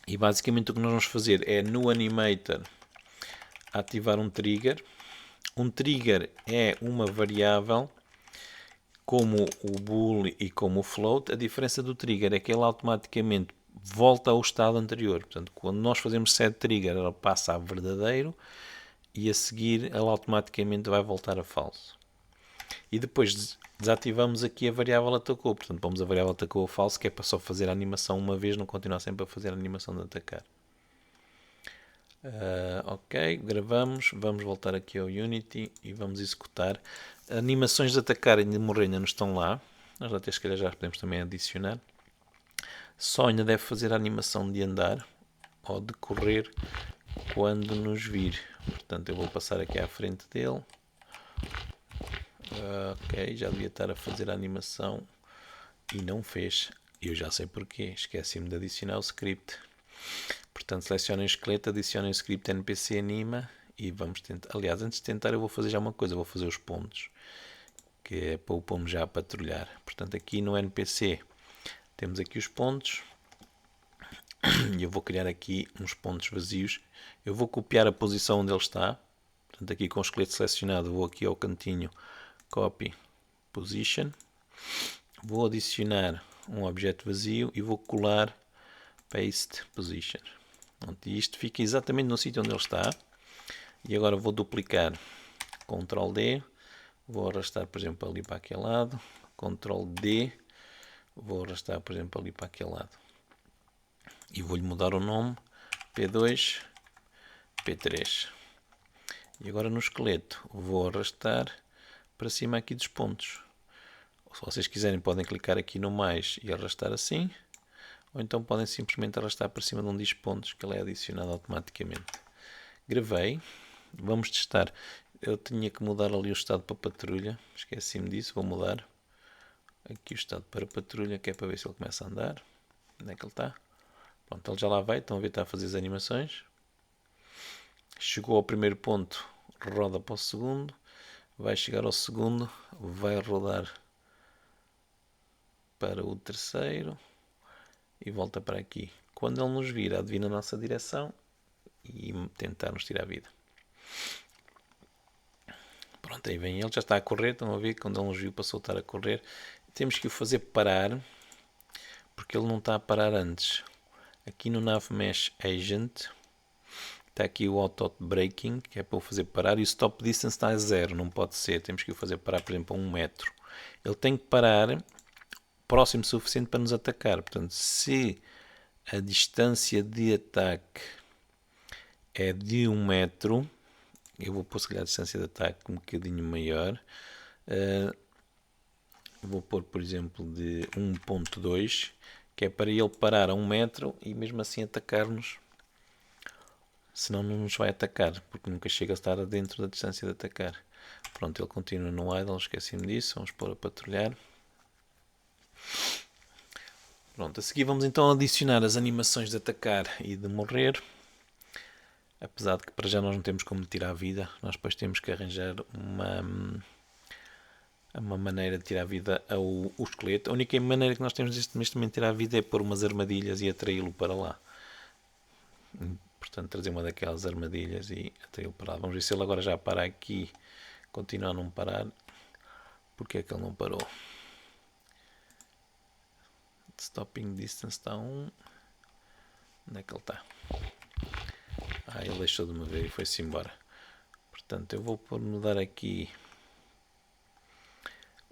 E basicamente o que nós vamos fazer é no animator ativar um trigger. Um trigger é uma variável como o bool e como o float. A diferença do trigger é que ele automaticamente volta ao estado anterior. Portanto, quando nós fazemos set trigger, ele passa a verdadeiro e a seguir ele automaticamente vai voltar a falso. E depois desativamos aqui a variável atacou. Portanto, vamos a variável atacou a falso, que é para só fazer a animação uma vez, não continuar sempre a fazer a animação de atacar. Ok, gravamos, vamos voltar aqui ao Unity e vamos executar. Animações de atacar e de morrer ainda não estão lá, nós até se calhar já podemos também adicionar. Só ainda deve fazer a animação de andar ou de correr quando nos vir. Portanto, eu vou passar aqui à frente dele. Ok, já devia estar a fazer a animação e não fez. Eu já sei porquê, esqueci-me de adicionar o script. Portanto, selecionem o esqueleto, adicionem o script npc anima e vamos tentar. Aliás, antes de tentar eu vou fazer já uma coisa, vou fazer os pontos, que é para o pomos já a patrulhar. Portanto, aqui no npc temos aqui os pontos e eu vou criar aqui uns pontos vazios. Eu vou copiar a posição onde ele está. Portanto, aqui com o esqueleto selecionado, vou aqui ao cantinho, copy, position. Vou adicionar um objeto vazio e vou colar paste position. Pronto, e isto fica exatamente no sítio onde ele está. E agora vou duplicar, Ctrl D, vou arrastar, por exemplo, ali para aquele lado, Ctrl D, vou arrastar, por exemplo, ali para aquele lado. E vou-lhe mudar o nome, P2, P3. E agora no esqueleto vou arrastar para cima aqui dos pontos. Se vocês quiserem podem clicar aqui no mais e arrastar assim, ou então podem simplesmente arrastar para cima de um disco pontos que ele é adicionado automaticamente. Gravei, vamos testar. Eu tinha que mudar ali o estado para patrulha, esqueci-me disso, vou mudar aqui o estado para patrulha, que é para ver se ele começa a andar. Onde é que ele está? Pronto, ele já lá vai, estão a ver, está a fazer as animações. Chegou ao primeiro ponto, roda para o segundo, vai chegar ao segundo, vai rodar para o terceiro e volta para aqui. Quando ele nos vir, há de vir na nossa direção e tentar nos tirar a vida. Pronto, aí vem ele, já está a correr, estão a ver, quando ele nos viu passou a estar a correr. Temos que o fazer parar, porque ele não está a parar antes. Aqui no Nav Mesh Agent, está aqui o Auto Braking, que é para o fazer parar, e o Stop Distance está a 0, não pode ser, temos que o fazer parar, por exemplo, a 1 metro. Ele tem que parar próximo o suficiente para nos atacar, portanto, se a distância de ataque é de 1 metro, eu vou pôr se calhar a distância de ataque um bocadinho maior, vou pôr por exemplo de 1.2, que é para ele parar a 1 metro e mesmo assim atacar-nos, senão não nos vai atacar, porque nunca chega a estar dentro da distância de atacar. Pronto, ele continua no idle, esqueci-me disso, vamos pôr a patrulhar. Pronto, a seguir vamos então adicionar as animações de atacar e de morrer. Apesar de que para já nós não temos como tirar a vida, nós depois temos que arranjar uma maneira de tirar a vida ao esqueleto. A única maneira que nós temos neste momento de tirar a vida é pôr umas armadilhas e atraí-lo para lá. Portanto, trazer uma daquelas armadilhas e atraí-lo para lá. Vamos ver se ele agora já para aqui, continua a não parar. Porque é que ele não parou? Stopping distance está 1. Onde é que ele está? Ele deixou de me ver e foi-se embora. Portanto, eu vou mudar aqui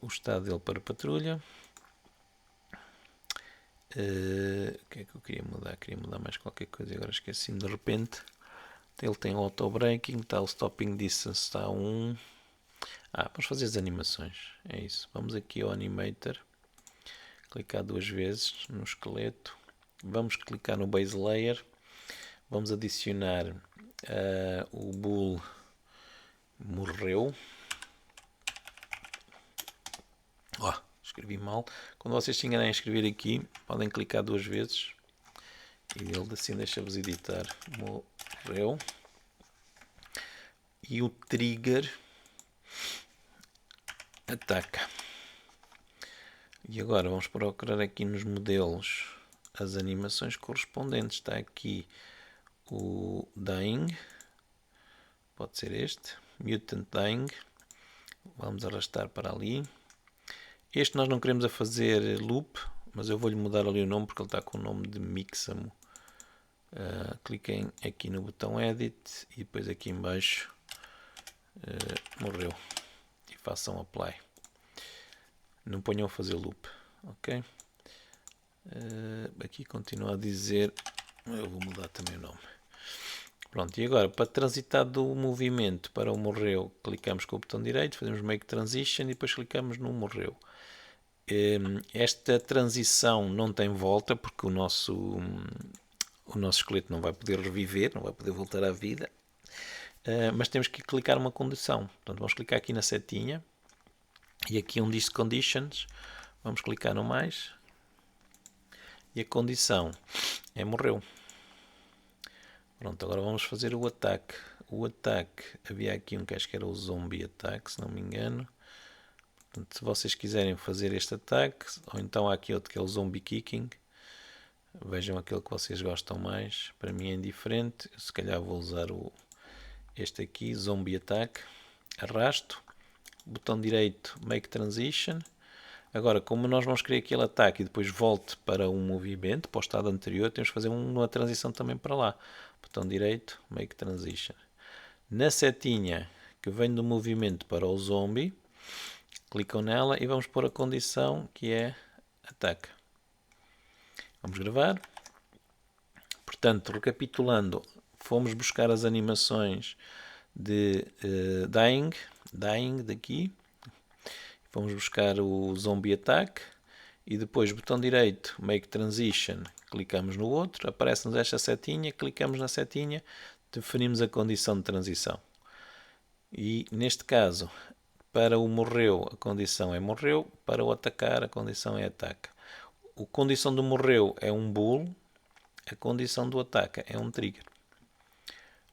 o estado dele para patrulha. O que é que eu queria mudar? Queria mudar mais qualquer coisa e agora esqueci-me de repente. Ele tem o auto braking, está o stopping distance, está 1. Vamos fazer as animações. É isso. Vamos aqui ao animator. Clicar 2 vezes no esqueleto. Vamos clicar no base layer. Vamos adicionar o bull morreu. Escrevi mal. Quando vocês se enganarem a escrever aqui, podem clicar 2 vezes e ele assim deixa-vos editar. Morreu. E o trigger ataca. E agora vamos procurar aqui nos modelos as animações correspondentes. Está aqui o Dying, pode ser este, Mutant Dying. Vamos arrastar para ali. Este nós não queremos a fazer loop, mas eu vou-lhe mudar ali o nome porque ele está com o nome de Mixamo. Cliquem aqui no botão Edit e depois aqui em baixo morreu e façam Apply. Não ponham a fazer loop, ok? Aqui continua a dizer, eu vou mudar também o nome. Pronto, e agora para transitar do movimento para o morreu, clicamos com o botão direito, fazemos Make Transition e depois clicamos no morreu. Esta transição não tem volta porque o nosso esqueleto não vai poder reviver, não vai poder voltar à vida, mas temos que clicar uma condição. Portanto, vamos clicar aqui na setinha e aqui onde diz Conditions, vamos clicar no mais e a condição é morreu. Pronto, agora vamos fazer o ataque. O ataque, havia aqui um que acho que era o Zombie Attack, se não me engano. Portanto, se vocês quiserem fazer este ataque, ou então há aqui outro que é o Zombie Kicking. Vejam aquele que vocês gostam mais. Para mim é indiferente. Se calhar vou usar este aqui, Zombie Attack. Arrasto. Botão direito, Make Transition. Agora, como nós vamos querer que ele ataque e depois volte para um movimento, para o estado anterior, temos que fazer uma transição também para lá. Botão direito, Make Transition. Na setinha que vem do movimento para o zombie, clicam nela e vamos pôr a condição que é ataque. Vamos gravar. Portanto, recapitulando, fomos buscar as animações de Dying daqui. Vamos buscar o Zombie Attack e depois botão direito, Make Transition, clicamos no outro, aparece-nos esta setinha, clicamos na setinha, definimos a condição de transição. E neste caso, para o morreu, a condição é morreu, para o atacar, a condição é ataque. A condição do morreu é um bool, a condição do ataque é um trigger.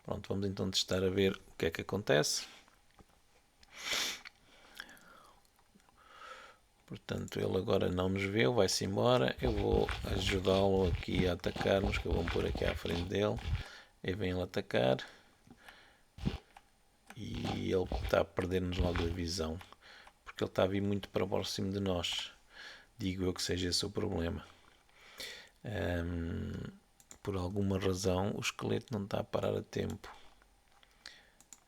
Pronto, vamos então testar a ver o que é que acontece. Portanto, ele agora não nos vê, vai-se embora. Eu vou ajudá-lo aqui a atacar-nos, que eu vou pôr aqui à frente dele. E vem ele atacar. E ele está a perder-nos logo a visão. Porque ele está a vir muito para próximo de nós. Digo eu que seja esse o problema. Por alguma razão, o esqueleto não está a parar a tempo.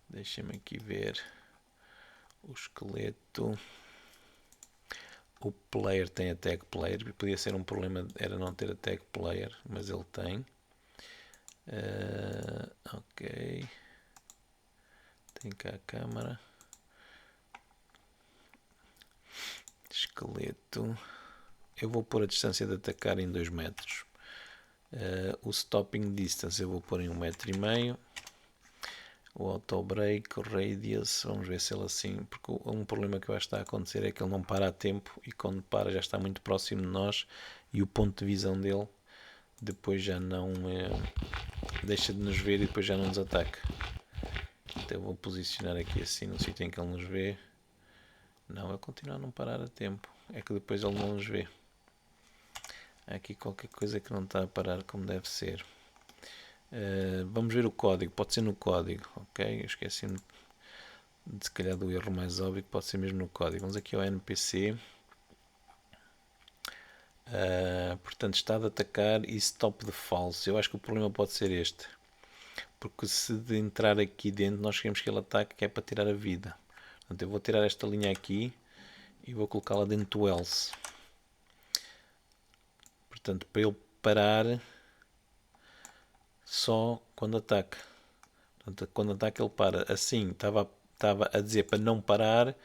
Deixem-me aqui ver. O esqueleto... O player tem a tag player, podia ser um problema, era não ter a tag player, mas ele tem. Ok. Tem cá a câmera. Esqueleto. Eu vou pôr a distância de atacar em 2 metros. O stopping distance eu vou pôr em 1,5 metro. O auto break, o radius, vamos ver se ele assim, porque um problema que vai estar a acontecer é que ele não para a tempo e quando para já está muito próximo de nós e o ponto de visão dele depois já não deixa de nos ver e depois já não nos ataca. Então eu vou posicionar aqui assim no sítio em que ele nos vê. Não, ele continua a não parar a tempo, é que depois ele não nos vê. Há aqui qualquer coisa que não está a parar como deve ser. Vamos ver o código, pode ser no código, ok? Eu esqueci-me de se calhar do erro mais óbvio, que pode ser mesmo no código. Vamos aqui ao NPC. Portanto, está de atacar e stop the false. Eu acho que o problema pode ser este. Porque se de entrar aqui dentro, nós queremos que ele ataque, que é para tirar a vida. Portanto, eu vou tirar esta linha aqui e vou colocá-la dentro do else. Portanto, para ele parar só quando ataca. Portanto, quando ataca ele para. Assim, estava a dizer para não parar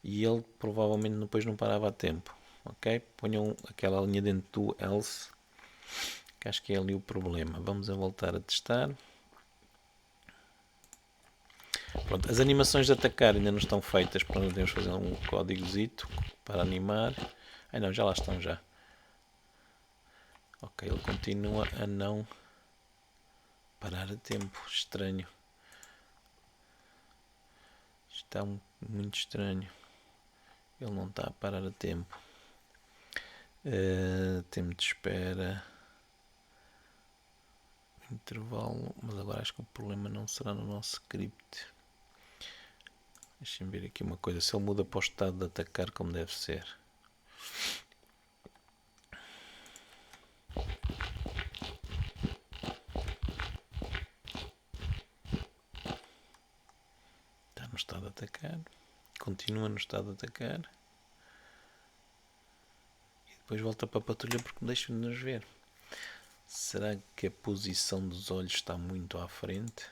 e ele provavelmente depois não parava a tempo. Ok? Ponham aquela linha dentro do else, que acho que é ali o problema. Vamos a voltar a testar. Pronto, as animações de atacar ainda não estão feitas, portanto temos que fazer um códigozito para animar. Ah não, já lá estão já. Ok, ele continua a não parar a tempo. Estranho. Está muito estranho. Ele não está a parar a tempo. Tempo de espera. Intervalo. Mas agora acho que o problema não será no nosso script. Deixem-me ver aqui uma coisa. Se ele muda para o estado de atacar como deve ser. Está no estado de atacar. Continua no estado de atacar. E depois volta para a patrulha porque deixa de nos ver. Será que a posição dos olhos está muito à frente?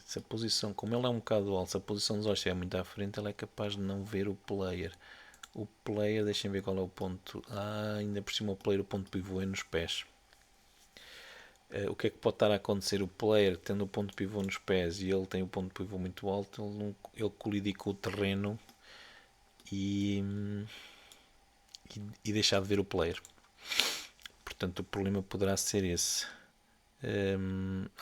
Se a posição, como ele é um bocado alto, se a posição dos olhos estiver muito à frente, ele é capaz de não ver o player. O player, deixem ver qual é o ponto. Ainda por cima o player, o ponto pivô é nos pés. O que é que pode estar a acontecer? O player, tendo o ponto pivô nos pés e ele tem o ponto pivô muito alto, ele colide com o terreno e deixar de ver o player. portanto o problema poderá ser esse.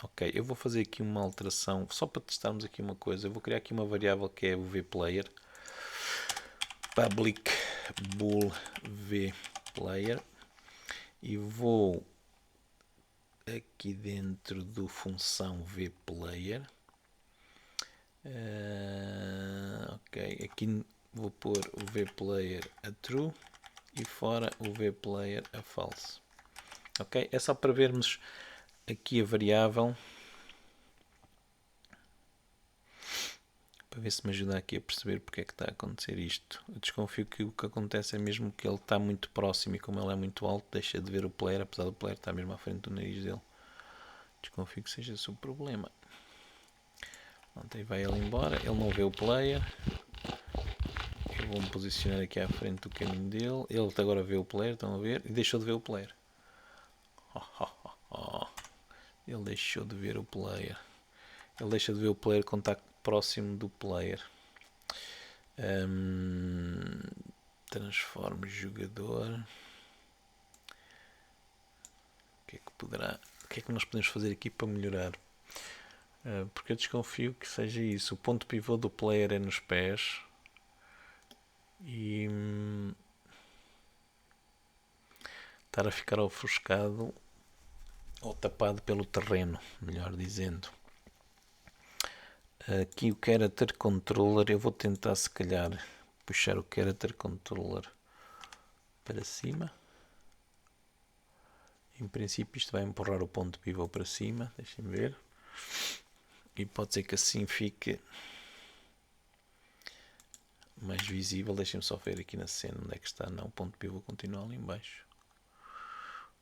Ok, eu vou fazer aqui uma alteração só para testarmos aqui uma coisa. Eu vou criar aqui uma variável que é o vPlayer, public bool vPlayer, e vou aqui dentro do função vPlayer, ok, aqui vou pôr o vPlayer a true e fora o vPlayer a false. Ok, é só para vermos aqui a variável, para ver se me ajuda aqui a perceber porque é que está a acontecer isto. Eu desconfio que o que acontece é mesmo que ele está muito próximo e como ele é muito alto deixa de ver o player, apesar do player estar mesmo à frente do nariz dele. Desconfio que seja esse o problema. Pronto, aí vai ele embora, ele não vê o player. Eu vou-me posicionar aqui à frente do caminho dele. Ele agora vê o player, estão a ver? E deixou de ver o player. Ele deixou de ver o player. Ele deixa de ver o player quando está próximo do player. Transforme jogador. O que é que nós podemos fazer aqui para melhorar? Porque eu desconfio que seja isso. O ponto pivô do player é nos pés. E estar a ficar ofuscado ou tapado pelo terreno, melhor dizendo. Aqui o Character Controller, eu vou tentar se calhar puxar o Character Controller para cima. Em princípio isto vai empurrar o ponto pivô para cima, deixem ver. E pode ser que assim fique mais visível. Deixem-me só ver aqui na cena onde é que está. Não, o ponto pivô continua ali em baixo.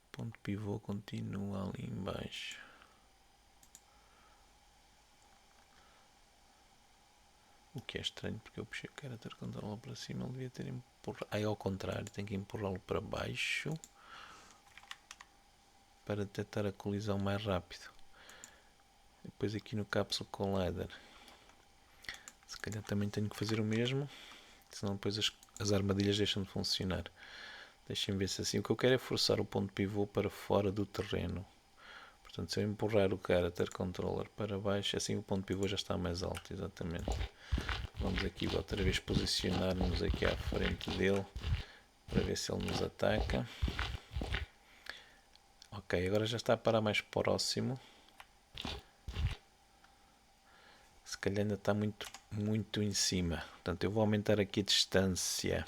O ponto pivô continua ali em baixo. O que é estranho, porque eu puxei o Character Controller para cima, ele devia ter empurrado. Aí ao contrário, tem que empurrá-lo para baixo para detectar a colisão mais rápido. Depois aqui no Capsule Collider, se calhar também tenho que fazer o mesmo, senão depois as armadilhas deixam de funcionar. Deixem ver se assim. O que eu quero é forçar o ponto pivô para fora do terreno. Portanto, se eu empurrar o Character Controller para baixo, assim o ponto pivô já está mais alto, exatamente. Vamos aqui outra vez posicionar-nos aqui à frente dele para ver se ele nos ataca. Ok, agora já está a parar mais próximo. Se calhar ainda está muito em cima. Portanto, eu vou aumentar aqui a distância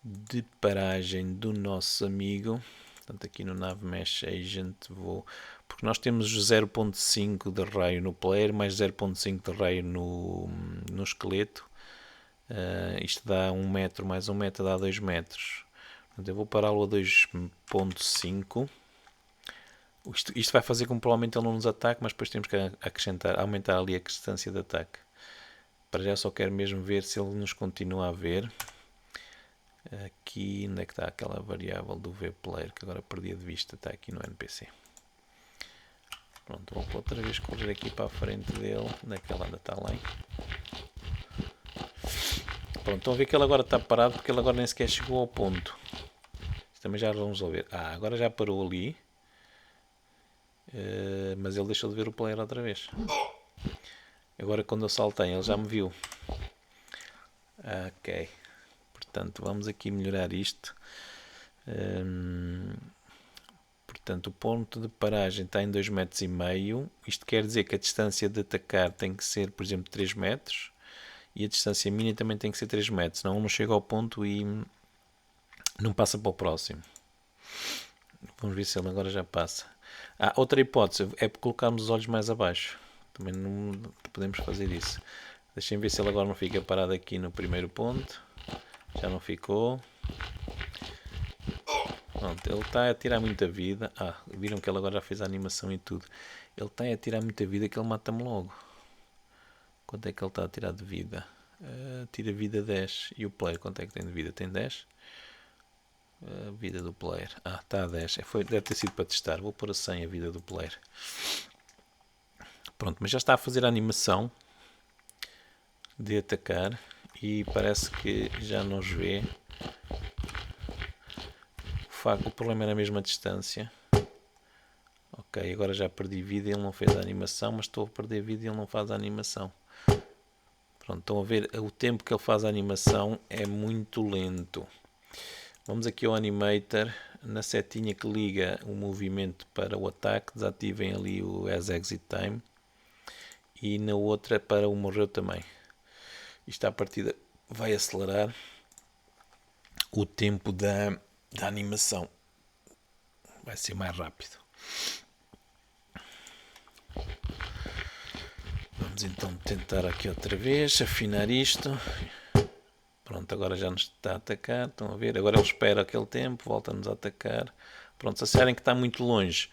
de paragem do nosso amigo. Portanto, aqui no Nav Mesh Agent porque nós temos 0.5 de raio no player, mais 0.5 de raio no esqueleto. Isto dá 1 metro, mais 1 metro dá 2 metros. Portanto, eu vou pará-lo a 2.5. Isto vai fazer com que provavelmente ele não nos ataque, mas depois temos que aumentar ali a distância de ataque. Para já só quero mesmo ver se ele nos continua a ver. Aqui, onde é que está aquela variável do vPlayer que agora perdi de vista? Está aqui no NPC. Pronto, vou outra vez correr aqui para a frente dele. Onde é que ele anda? Está lá. Pronto, estão a ver que ele agora está parado porque ele agora nem sequer chegou ao ponto. Isto também já vamos resolver. Agora já parou ali. Mas ele deixou de ver o player outra vez. Agora quando eu saltei ele já me viu. Ok. Portanto, vamos aqui melhorar isto. Portanto, o ponto de paragem está em 2,5 metros. Isto quer dizer que a distância de atacar tem que ser, por exemplo, 3 metros. E a distância mínima também tem que ser 3 metros. Senão não chega ao ponto e não passa para o próximo. Vamos ver se ele agora já passa. Outra hipótese é colocarmos os olhos mais abaixo. Também não podemos fazer isso. Deixem ver se ele agora não fica parado aqui no primeiro ponto. Já não ficou. Pronto, ele está a tirar muita vida. Viram que ele agora já fez a animação e tudo. Ele está a tirar muita vida que ele mata-me logo. Quanto é que ele está a tirar de vida? Tira vida 10. E o player quanto é que tem de vida? Tem 10? Vida do player. Está a 10. Deve ter sido para testar. Vou pôr a 100 a vida do player. Pronto, mas já está a fazer a animação de atacar. E parece que já nos vê. O o problema era a mesma distância. Ok, agora já perdi vida e ele não fez a animação, mas estou a perder vida e ele não faz a animação. Pronto, estão a ver, o tempo que ele faz a animação é muito lento. Vamos aqui ao Animator, na setinha que liga o movimento para o ataque, desativem ali o As Exit Time. E na outra para o morreu também. Isto à partida vai acelerar o tempo da animação. Vai ser mais rápido. Vamos então tentar aqui outra vez, afinar isto. Pronto, agora já nos está a atacar, estão a ver? Agora ele espera aquele tempo, volta-nos a atacar. Pronto, se acharem que está muito longe,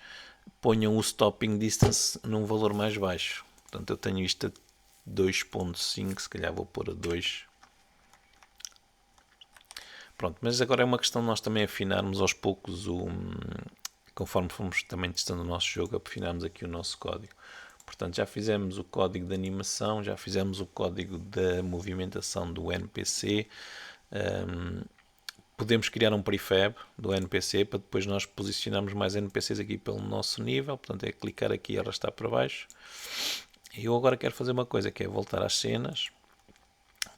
ponham o stopping distance num valor mais baixo. Portanto, eu tenho isto a 2.5, se calhar vou pôr a 2. Pronto, mas agora é uma questão de nós também afinarmos aos poucos, conforme fomos também testando o nosso jogo, afinarmos aqui o nosso código. Portanto, já fizemos o código de animação, já fizemos o código da movimentação do NPC. Podemos criar um prefab do NPC para depois nós posicionarmos mais NPCs aqui pelo nosso nível. Portanto, é clicar aqui e arrastar para baixo. E eu agora quero fazer uma coisa, que é voltar às cenas,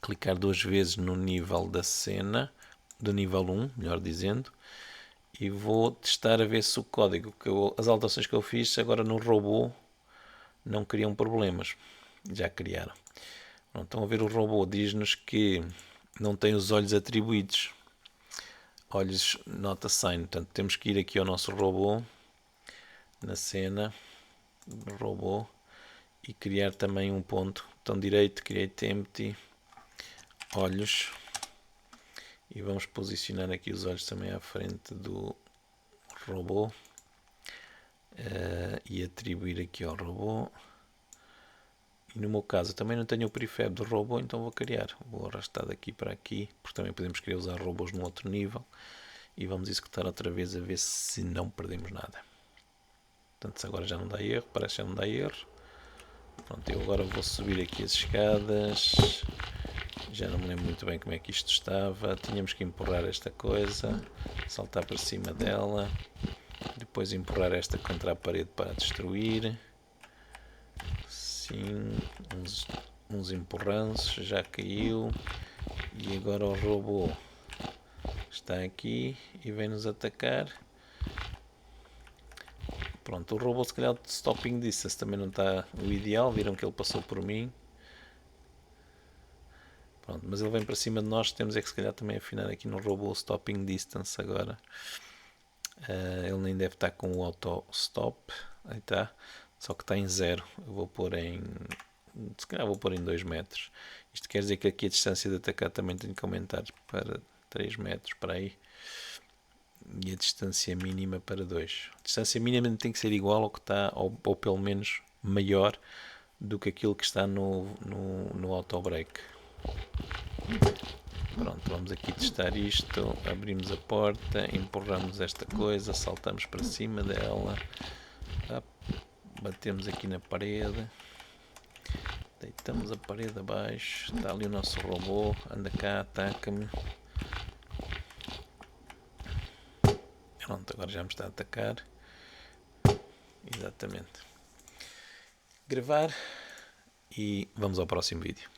clicar 2 vezes no nível da cena, do nível 1, melhor dizendo, e vou testar a ver se o código, as alterações que eu fiz agora no robô não criam problemas. Já criaram. Pronto, estão a ver, o robô diz-nos que não tem os olhos atribuídos. Olhos not assigned. Portanto, temos que ir aqui ao nosso robô, na cena, robô, e criar também um ponto. Botão direito, create empty, olhos. E vamos posicionar aqui os olhos também à frente do robô. E atribuir aqui ao robô. E no meu caso também não tenho o prefab do robô, então vou criar. Vou arrastar daqui para aqui, porque também podemos querer usar robôs no outro nível. E vamos executar outra vez a ver se não perdemos nada. Portanto, se agora já não dá erro, parece que já não dá erro. Pronto, eu agora vou subir aqui as escadas. Já não me lembro muito bem como é que isto estava. Tínhamos que empurrar esta coisa, saltar para cima dela, depois empurrar esta contra a parede para destruir. Sim, uns empurranços, já caiu. E agora o robô está aqui e vem-nos atacar. Pronto, o robô se calhar de stopping distance também não está o ideal, viram que ele passou por mim. Pronto, mas ele vem para cima de nós, temos é que se calhar também afinar aqui no robô o stopping distance agora. Ele nem deve estar com o auto stop, aí está, só que está em 0. Eu vou pôr em, se calhar vou pôr em 2 metros. Isto quer dizer que aqui a distância de atacar também tem que aumentar para 3 metros, para aí. E a distância mínima para 2. A distância mínima tem que ser igual ao que está, ou pelo menos maior do que aquilo que está no auto break. Pronto, vamos aqui testar isto. Abrimos a porta, empurramos esta coisa, saltamos para cima dela, batemos aqui na parede, deitamos a parede abaixo. Está ali o nosso robô, anda cá, ataca-me. Pronto, agora já me está a atacar. Exatamente. Gravar e vamos ao próximo vídeo.